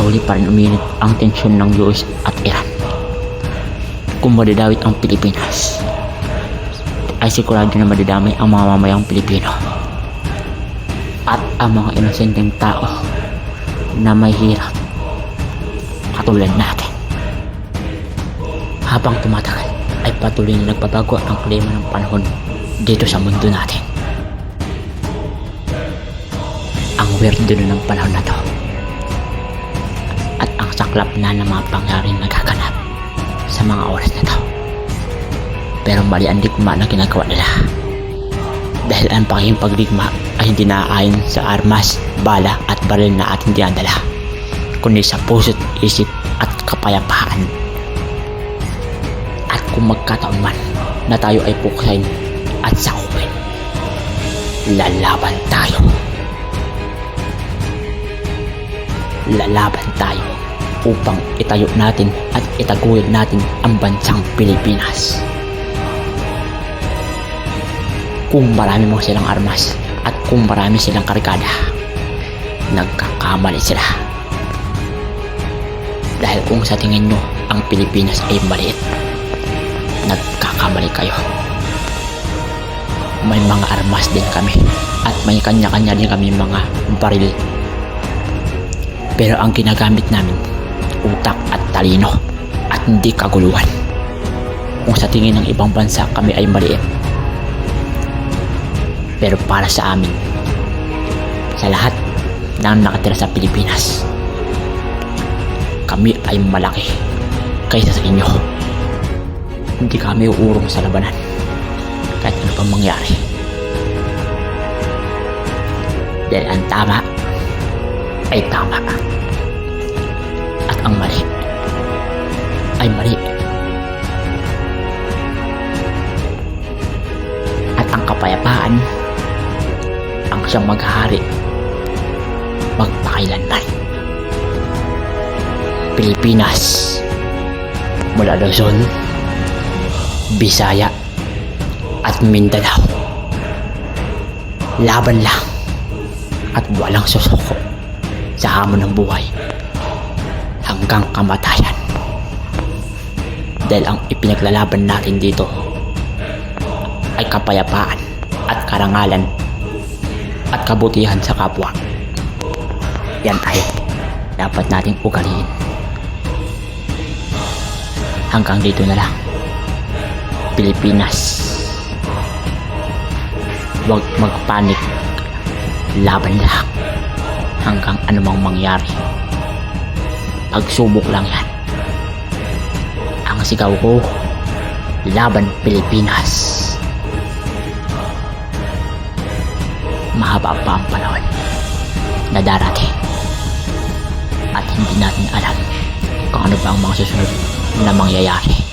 patuloy pa rin uminit ang tensyon ng US at Iran. Kung madadawit ang Pilipinas, ay sigurado na madadamay ang mga mamayang Pilipino at ang mga inosenteng tao na may hirap katulad natin. Habang tumatagal ay patuloy na nagbabago ang klima ng panahon dito sa mundo natin. Ang weirdo ng panahon na to at ang saklap na ng mga pangyaring nagaganap sa mga oras na to. Pero mali ang digma na ginagawa nila, dahil ang pakikipagdigma ay hindi naaayon sa armas, bala at baril na ating dinadala, kundi sa puso't isip at kapayapaan. At kung magkataon man na tayo ay puksain at sakupin, lalaban tayo. Lalaban tayo upang itayo natin at itaguyod natin ang bansang Pilipinas. Kung marami mo silang armas at kung marami silang kargada, nagkakamali sila. Dahil kung sa tingin nyo ang Pilipinas ay maliit, nagkakamali kayo. May mga armas din kami at may kanya-kanya din kami mga baril. Pero ang ginagamit namin, utak at talino at hindi kaguluhan. Kung sa tingin ng ibang bansa kami ay maliit, pero para sa amin, sa lahat ng nakatira sa Pilipinas, kami ay malaki kaysa sa inyo. Hindi kami uurong sa labanan kahit ano pang mangyari. Dahil ang tama ay tama at ang mali ay mali. At ang kapayapaan ang siyang maghahari magpakailanman. Pilipinas, mula Luzon, Bisaya at Mindanao, laban lang at walang susuko sa hamon ng buhay hanggang kamatayan. Dahil ang ipinaglalaban natin dito ay kapayapaan at karangalan at kabutihan sa kapwa. Yan ay dapat nating ugaliin. Hanggang dito na lang, Pilipinas. Huwag magpanik, laban lang hanggang anumang mangyari. Pagsubok lang yan. Ang sigaw ko, laban Pilipinas. Mahaba pa ang panahon na darating at hindi natin alam kung ano pa ang mga susunod na mangyayari.